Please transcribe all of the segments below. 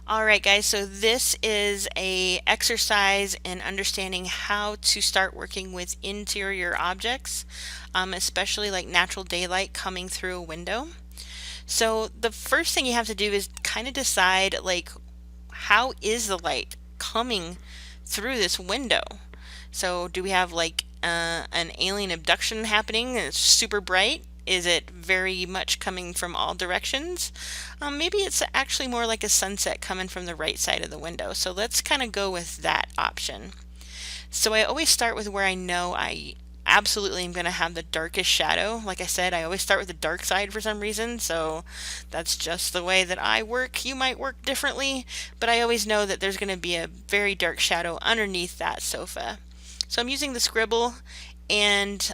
All right, guys, so this is a exercise in understanding how to start working with interior objects, especially like natural daylight coming through a window. So the first thing you have to do is kind of decide like how is the light coming through this window? So do we have like an alien abduction happening and it's super bright? Is it very much coming from all directions? Maybe it's actually more like a sunset coming from the right side of the window. So let's kind of go with that option. So I always start with where I know I absolutely am going to have the darkest shadow. Like I said, I always start with the dark side for some reason, so that's just the way that I work. You might work differently, but I always know that there's going to be a very dark shadow underneath that sofa. So I'm using the scribble and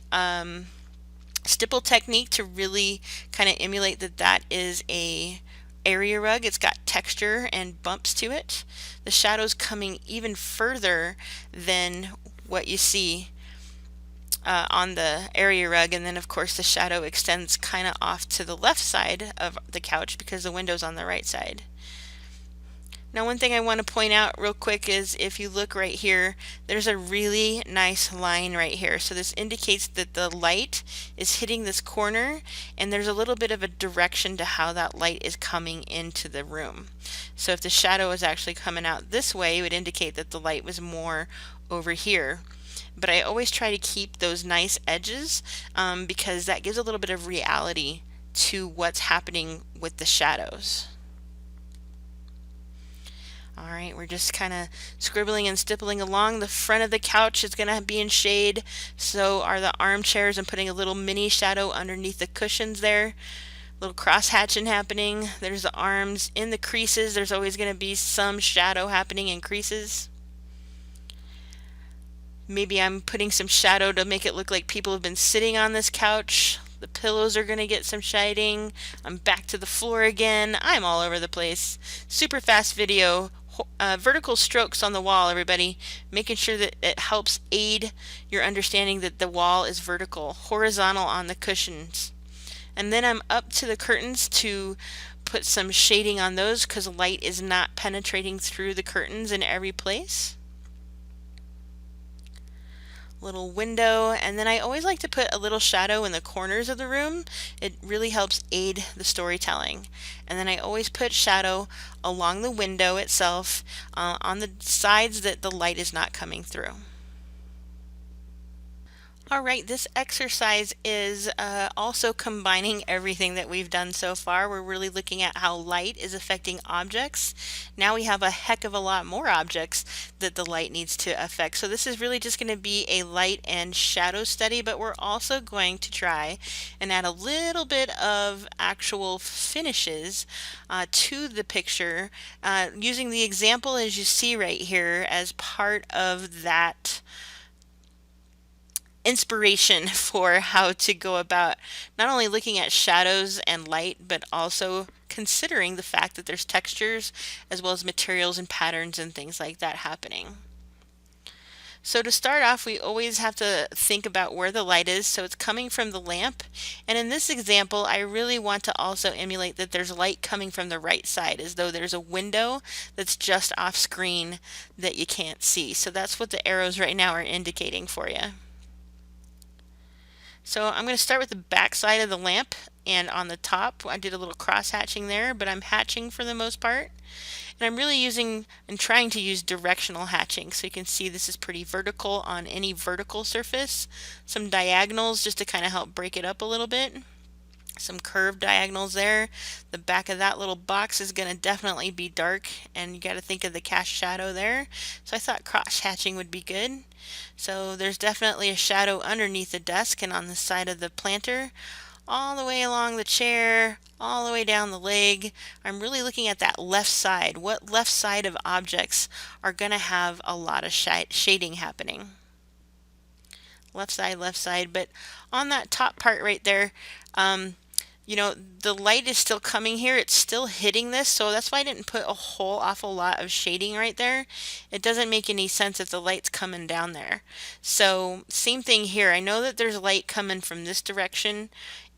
stipple technique to really kind of emulate that is a area rug. It's got texture and bumps to it. The shadow's coming even further than what you see on the area rug, and then of course the shadow extends kind of off to the left side of the couch because the window's on the right side. Now, one thing I want to point out real quick is if you look right here, there's a really nice line right here. So this indicates that the light is hitting this corner, and there's a little bit of a direction to how that light is coming into the room. So if the shadow is actually coming out this way, it would indicate that the light was more over here. But I always try to keep those nice edges because that gives a little bit of reality to what's happening with the shadows. All right, we're just kind of scribbling and stippling along. The front of the couch is going to be in shade, so are the armchairs. I'm putting a little mini shadow underneath the cushions there. Little cross hatching happening. There's the arms in the creases. There's always going to be some shadow happening in creases. Maybe I'm putting some shadow to make it look like people have been sitting on this couch. The pillows are going to get some shading. I'm back to the floor again. I'm all over the place. Super fast video. Vertical strokes on the wall, everybody, making sure that it helps aid your understanding that the wall is vertical, horizontal on the cushions. And then I'm up to the curtains to put some shading on those because light is not penetrating through the curtains in every place. Little window, and then I always like to put a little shadow in the corners of the room. It really helps aid the storytelling. And then I always put shadow along the window itself on the sides that the light is not coming through. All right, this exercise is also combining everything that we've done so far. We're really looking at how light is affecting objects. Now we have a heck of a lot more objects that the light needs to affect. So this is really just going to be a light and shadow study, but we're also going to try and add a little bit of actual finishes to the picture using the example as you see right here as part of that inspiration for how to go about not only looking at shadows and light, but also considering the fact that there's textures as well as materials and patterns and things like that happening. So to start off, we always have to think about where the light is. So it's coming from the lamp. And in this example, I really want to also emulate that there's light coming from the right side, as though there's a window that's just off screen that you can't see. So that's what the arrows right now are indicating for you. So I'm going to start with the back side of the lamp, and on the top I did a little cross hatching there, but I'm hatching for the most part. And I'm really using and trying to use directional hatching, so you can see this is pretty vertical on any vertical surface. Some diagonals just to kind of help break it up a little bit. Some curved diagonals there. The back of that little box is going to definitely be dark, and you got to think of the cast shadow there. So I thought cross hatching would be good. So there's definitely a shadow underneath the desk and on the side of the planter, all the way along the chair, all the way down the leg. I'm really looking at that left side. What left side of objects are going to have a lot of shading happening? Left side, but on that top part right there, you know, the light is still coming here. It's still hitting this, so that's why I didn't put a whole awful lot of shading right there. It doesn't make any sense if the light's coming down there. So same thing here. I know that there's light coming from this direction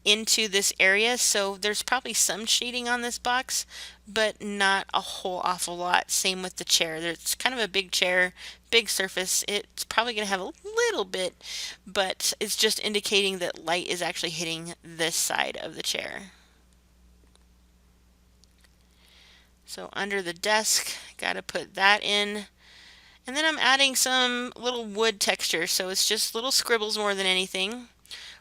into this area, so there's probably some shading on this box, but not a whole awful lot. Same with the chair. There's kind of a big chair, big surface. It's probably going to have a little bit, but it's just indicating that light is actually hitting this side of the chair. So under the desk, got to put that in. And then I'm adding some little wood texture, so it's just little scribbles more than anything.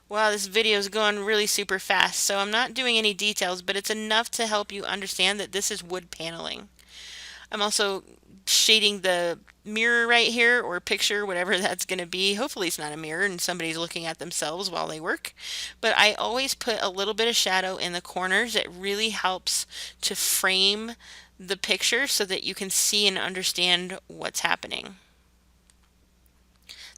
Wow, this video is going really super fast, so I'm not doing any details, but it's enough to help you understand that this is wood paneling. I'm also shading the mirror right here, or picture, whatever that's going to be. Hopefully it's not a mirror and somebody's looking at themselves while they work. But I always put a little bit of shadow in the corners. It really helps to frame the picture so that you can see and understand what's happening.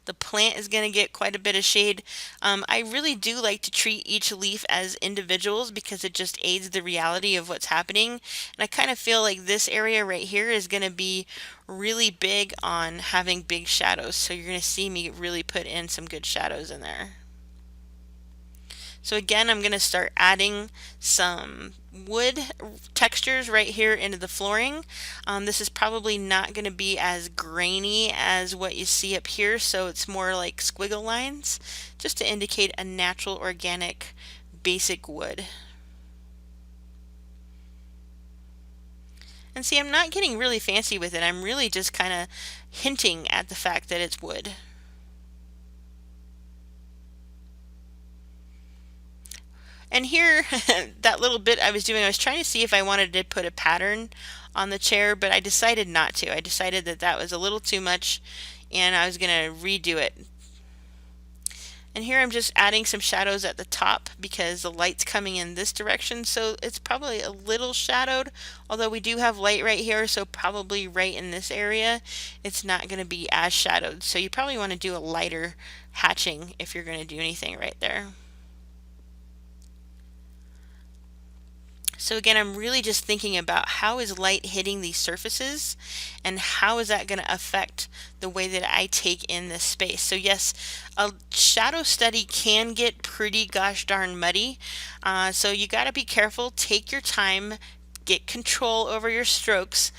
The plant is going to get quite a bit of shade. I really do like to treat each leaf as individuals because it just aids the reality of what's happening. And I kind of feel like this area right here is going to be really big on having big shadows. So you're going to see me really put in some good shadows in there. So again, I'm going to start adding some wood textures right here into the flooring. This is probably not going to be as grainy as what you see up here, so it's more like squiggle lines, just to indicate a natural, organic, basic wood. And see, I'm not getting really fancy with it. I'm really just kind of hinting at the fact that it's wood. And here, that little bit I was doing, I was trying to see if I wanted to put a pattern on the chair, but I decided not to. I decided that that was a little too much, and I was going to redo it. And here I'm just adding some shadows at the top because the light's coming in this direction, so it's probably a little shadowed, although we do have light right here, so probably right in this area it's not going to be as shadowed. So you probably want to do a lighter hatching if you're going to do anything right there. So again, I'm really just thinking about how is light hitting these surfaces and how is that going to affect the way that I take in this space. So yes, a shadow study can get pretty gosh darn muddy. So you got to be careful, take your time, get control over your strokes.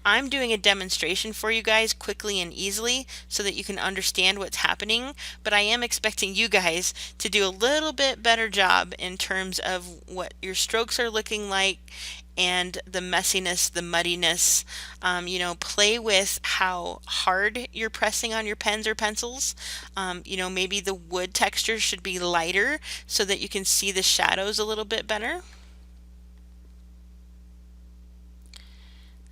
I'm doing a demonstration for you guys quickly and easily so that you can understand what's happening, but I am expecting you guys to do a little bit better job in terms of what your strokes are looking like and the messiness, the muddiness. You know, play with how hard you're pressing on your pens or pencils. You know, maybe the wood texture should be lighter so that you can see the shadows a little bit better.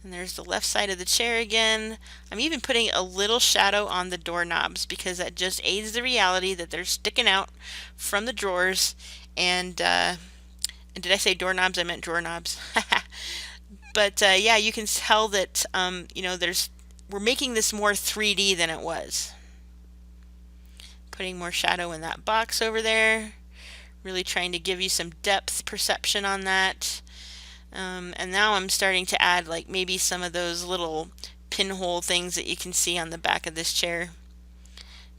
And there's the left side of the chair again. I'm even putting a little shadow on the doorknobs because that just aids the reality that they're sticking out from the drawers. And did I say doorknobs? I meant drawer knobs. But yeah, you can tell that you know, we're making this more 3D than it was. Putting more shadow in that box over there. Really trying to give you some depth perception on that. And now I'm starting to add like maybe some of those little pinhole things that you can see on the back of this chair,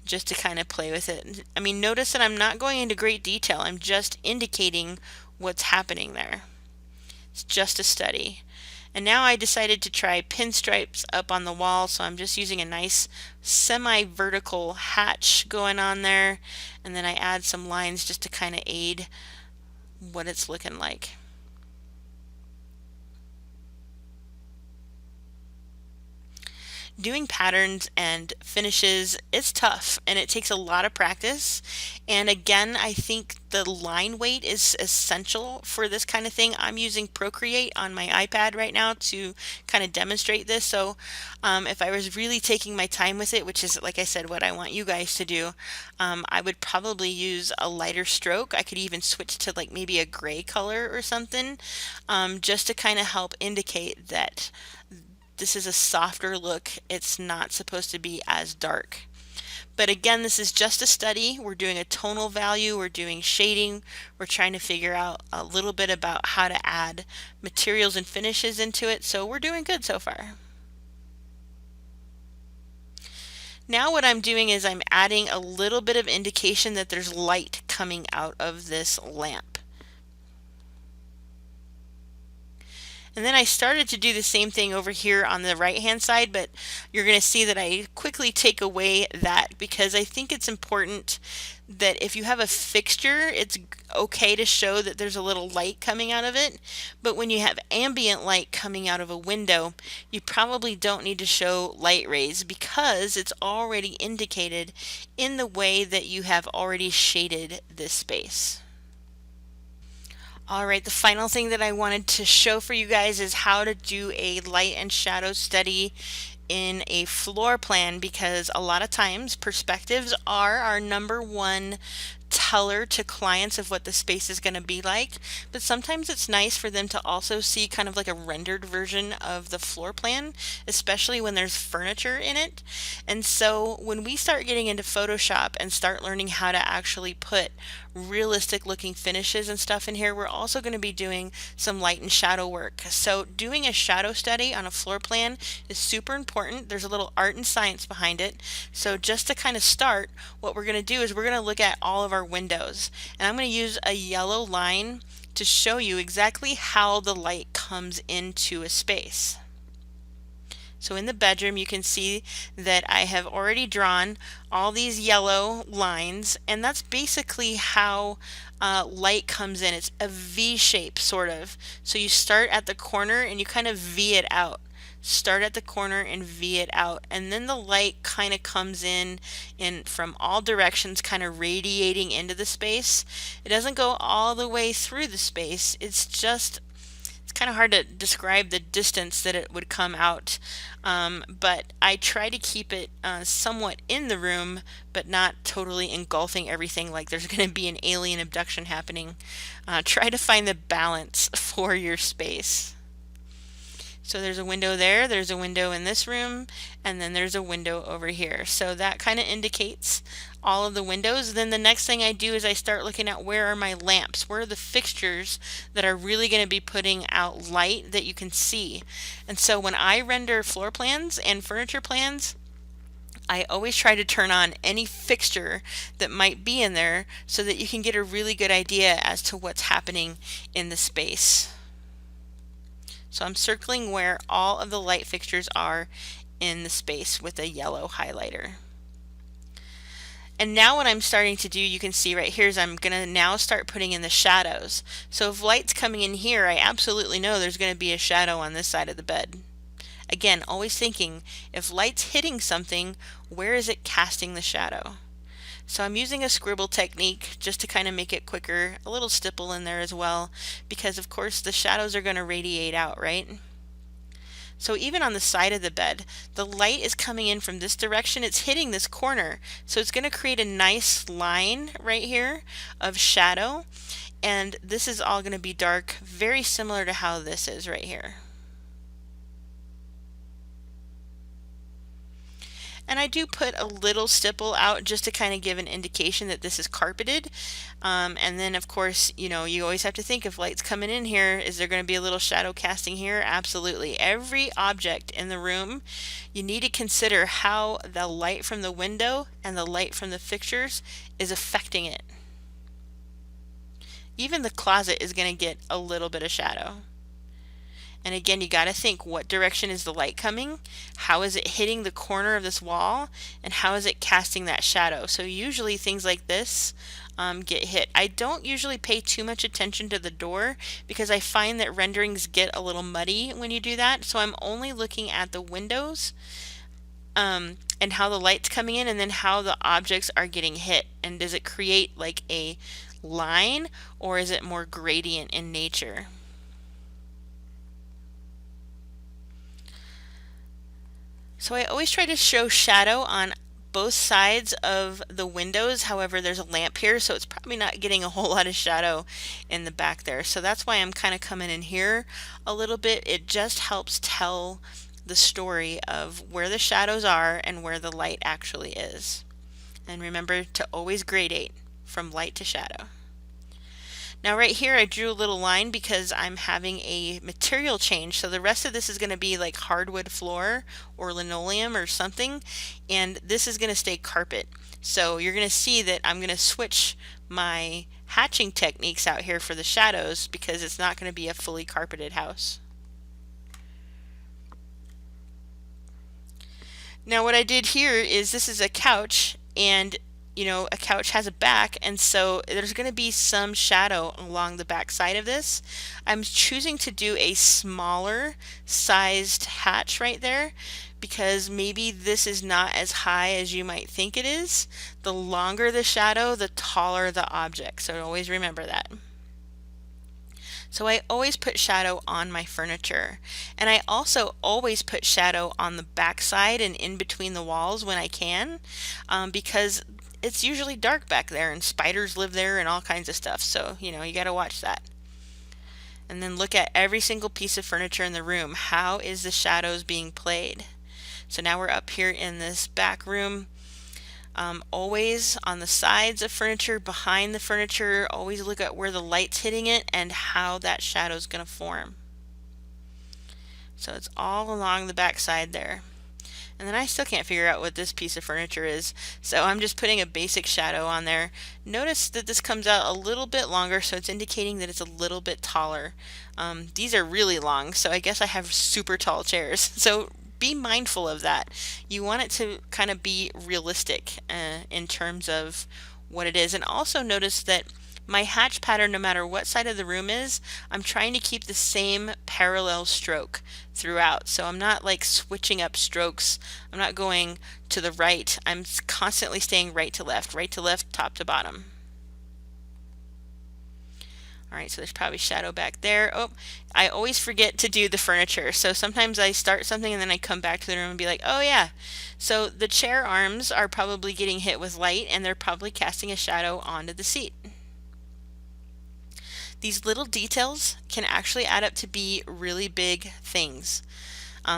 just to kind of play with it. I mean, notice that I'm not going into great detail. I'm just indicating what's happening there. It's just a study. And now I decided to try pinstripes up on the wall, so I'm just using a nice semi-vertical hatch going on there, and then I add some lines just to kind of aid what it's looking like. Doing patterns and finishes is tough and it takes a lot of practice. And again, I think the line weight is essential for this kind of thing. I'm using Procreate on my iPad right now to kind of demonstrate this. So if I was really taking my time with it, which is, like I said, what I want you guys to do, I would probably use a lighter stroke. I could even switch to like maybe a gray color or something, just to kind of help indicate that this is a softer look. It's not supposed to be as dark. But again, this is just a study. We're doing a tonal value, we're doing shading, we're trying to figure out a little bit about how to add materials and finishes into it, so we're doing good so far. Now what I'm doing is I'm adding a little bit of indication that there's light coming out of this lamp. And then I started to do the same thing over here on the right hand side, but you're going to see that I quickly take away that because I think it's important that if you have a fixture, it's okay to show that there's a little light coming out of it. But when you have ambient light coming out of a window, you probably don't need to show light rays because it's already indicated in the way that you have already shaded this space. All right, the final thing that I wanted to show for you guys is how to do a light and shadow study in a floor plan, because a lot of times perspectives are our number one teller to clients of what the space is going to be like, but sometimes it's nice for them to also see kind of like a rendered version of the floor plan, especially when there's furniture in it. And so when we start getting into Photoshop and start learning how to actually put realistic looking finishes and stuff in here, we're also going to be doing some light and shadow work. So doing a shadow study on a floor plan is super important. There's a little art and science behind it. So just to kind of start, what we're going to do is we're going to look at all of our windows, and I'm going to use a yellow line to show you exactly how the light comes into a space. So in the bedroom, you can see that I have already drawn all these yellow lines, and that's basically how light comes in. It's a V shape, sort of. So you start at the corner and you kind of V it out. Start at the corner and V it out, and then the light kind of comes in from all directions, kind of radiating into the space. It doesn't go all the way through the space. It's kind of hard to describe the distance that it would come out, but I try to keep it somewhat in the room, but not totally engulfing everything like there's going to be an alien abduction happening. Try to find the balance for your space. So there's a window there, there's a window in this room, and then there's a window over here. So that kind of indicates all of the windows. Then the next thing I do is I start looking at where are my lamps, where are the fixtures that are really going to be putting out light that you can see. And so when I render floor plans and furniture plans, I always try to turn on any fixture that might be in there so that you can get a really good idea as to what's happening in the space. So I'm circling where all of the light fixtures are in the space with a yellow highlighter. And now what I'm starting to do, you can see right here, is I'm going to now start putting in the shadows. So if light's coming in here, I absolutely know there's going to be a shadow on this side of the bed. Again, always thinking, if light's hitting something, where is it casting the shadow? So I'm using a scribble technique just to kind of make it quicker, a little stipple in there as well, because of course the shadows are going to radiate out, right? So even on the side of the bed, the light is coming in from this direction, it's hitting this corner, so it's going to create a nice line right here of shadow, and this is all going to be dark, very similar to how this is right here. And I do put a little stipple out just to kind of give an indication that this is carpeted. And then of course, you know, you always have to think, if light's coming in here, is there going to be a little shadow casting here? Absolutely. Every object in the room, you need to consider how the light from the window and the light from the fixtures is affecting it. Even the closet is going to get a little bit of shadow. And again, you got to think, what direction is the light coming? How is it hitting the corner of this wall? And how is it casting that shadow? So usually things like this get hit. I don't usually pay too much attention to the door because I find that renderings get a little muddy when you do that. So I'm only looking at the windows and how the light's coming in, and then how the objects are getting hit. And does it create like a line, or is it more gradient in nature? So I always try to show shadow on both sides of the windows. However, there's a lamp here, so it's probably not getting a whole lot of shadow in the back there. So that's why I'm kind of coming in here a little bit. It just helps tell the story of where the shadows are and where the light actually is. And remember to always gradate from light to shadow. Now right here I drew a little line because I'm having a material change, so the rest of this is going to be like hardwood floor or linoleum or something, and this is going to stay carpet. So you're going to see that I'm going to switch my hatching techniques out here for the shadows because it's not going to be a fully carpeted house. Now what I did here is, this is a couch, and a couch has a back, and so there's going to be some shadow along the back side of this. I'm choosing to do a smaller sized hatch right there because maybe this is not as high as you might think it is. The longer the shadow, the taller the object. So always remember that. So I always put shadow on my furniture, and I also always put shadow on the back side and in between the walls when I can, because it's usually dark back there and spiders live there and all kinds of stuff. So, you got to watch that. And then look at every single piece of furniture in the room. How is the shadows being played? So now we're up here in this back room. Always on the sides of furniture, behind the furniture, always look at where the light's hitting it and how that shadow is going to form. So it's all along the back side there. And then I still can't figure out what this piece of furniture is, so I'm just putting a basic shadow on there. Notice that this comes out a little bit longer, so it's indicating that it's a little bit taller. These are really long, so I guess I have super tall chairs. So be mindful of that. You want it to kind of be realistic in terms of what it is. And also notice that my hatch pattern, no matter what side of the room is, I'm trying to keep the same parallel stroke throughout. So I'm not like switching up strokes. I'm not going to the right. I'm constantly staying right to left, top to bottom. All right, so there's probably shadow back there. Oh, I always forget to do the furniture. So sometimes I start something and then I come back to the room and be like, oh yeah. So the chair arms are probably getting hit with light and they're probably casting a shadow onto the seat. These little details can actually add up to be really big things.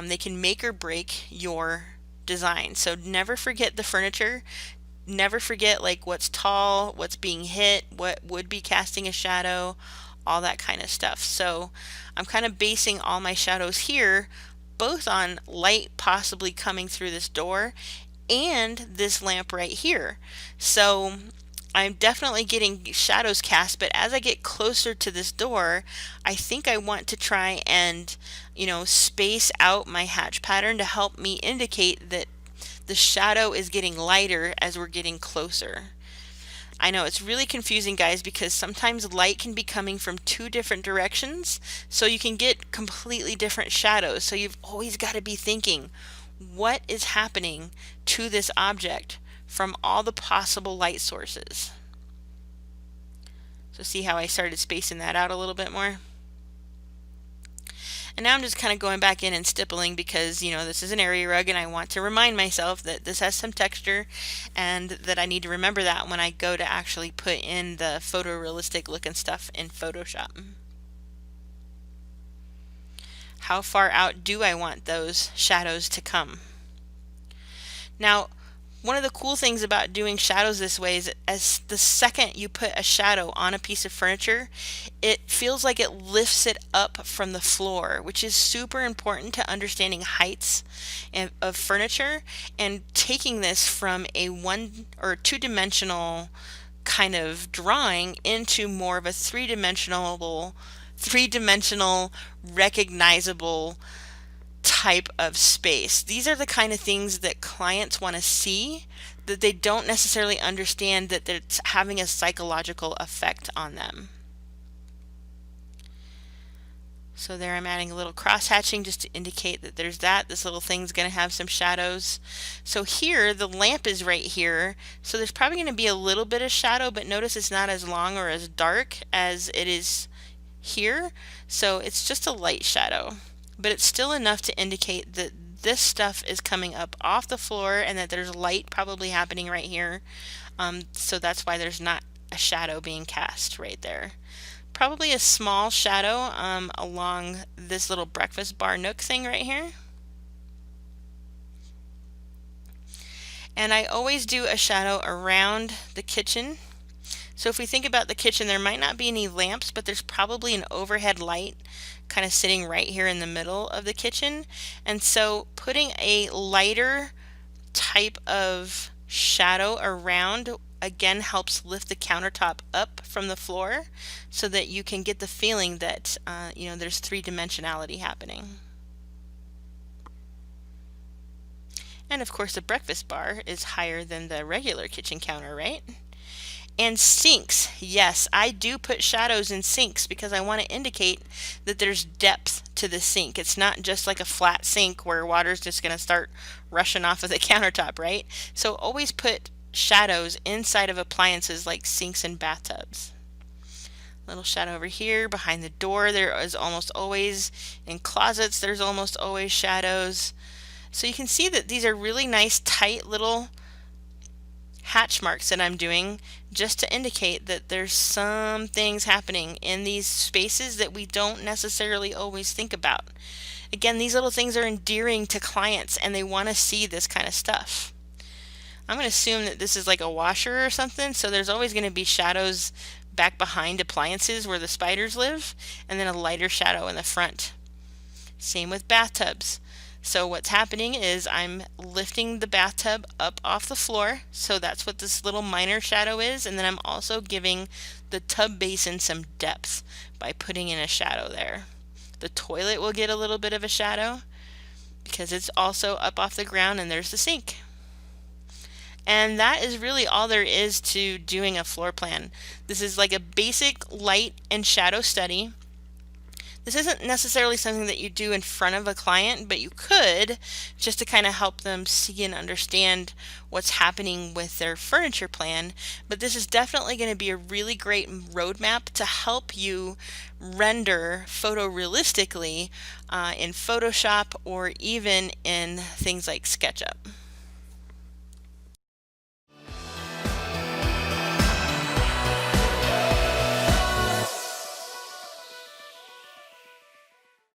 They can make or break your design. So never forget the furniture. Never forget like what's tall, what's being hit, what would be casting a shadow, all that kind of stuff. So I'm kind of basing all my shadows here both on light possibly coming through this door and this lamp right here. So I'm definitely getting shadows cast, but as I get closer to this door, I think I want to try and, space out my hatch pattern to help me indicate that the shadow is getting lighter as we're getting closer. I know it's really confusing, guys, because sometimes light can be coming from two different directions, so you can get completely different shadows. So you've always got to be thinking, what is happening to this object from all the possible light sources? So see how I started spacing that out a little bit more? And now I'm just kind of going back in and stippling because, this is an area rug and I want to remind myself that this has some texture and that I need to remember that when I go to actually put in the photorealistic looking stuff in Photoshop. How far out do I want those shadows to come? Now, one of the cool things about doing shadows this way is as the second you put a shadow on a piece of furniture, it feels like it lifts it up from the floor, which is super important to understanding heights of furniture and taking this from a one or two-dimensional kind of drawing into more of a three-dimensional recognizable type of space. These are the kind of things that clients want to see, that they don't necessarily understand that it's having a psychological effect on them. So there I'm adding a little cross hatching just to indicate that there's that. This little thing's going to have some shadows. So here the lamp is right here, so there's probably going to be a little bit of shadow, but notice it's not as long or as dark as it is here. So it's just a light shadow, but it's still enough to indicate that this stuff is coming up off the floor and that there's light probably happening right here. So that's why there's not a shadow being cast right there. Probably a small shadow along this little breakfast bar nook thing right here. And I always do a shadow around the kitchen. So if we think about the kitchen, there might not be any lamps, but there's probably an overhead light kind of sitting right here in the middle of the kitchen. And so putting a lighter type of shadow around again helps lift the countertop up from the floor so that you can get the feeling that there's three-dimensionality happening. And of course the breakfast bar is higher than the regular kitchen counter, right? And sinks. Yes, I do put shadows in sinks because I want to indicate that there's depth to the sink. It's not just like a flat sink where water's just going to start rushing off of the countertop, right? So always put shadows inside of appliances like sinks and bathtubs. Little shadow over here behind the door. There is almost always, in closets, there's almost always shadows. So you can see that these are really nice, tight little hatch marks that I'm doing just to indicate that there's some things happening in these spaces that we don't necessarily always think about. Again, these little things are endearing to clients and they want to see this kind of stuff. I'm going to assume that this is like a washer or something, so there's always going to be shadows back behind appliances where the spiders live, and then a lighter shadow in the front. Same with bathtubs. So what's happening is I'm lifting the bathtub up off the floor, so that's what this little minor shadow is, and then I'm also giving the tub basin some depth by putting in a shadow there. The toilet will get a little bit of a shadow because it's also up off the ground, and there's the sink. And that is really all there is to doing a floor plan. This is like a basic light and shadow study. This isn't necessarily something that you do in front of a client, but you could, just to kind of help them see and understand what's happening with their furniture plan. But this is definitely going to be a really great roadmap to help you render photorealistically in Photoshop or even in things like SketchUp.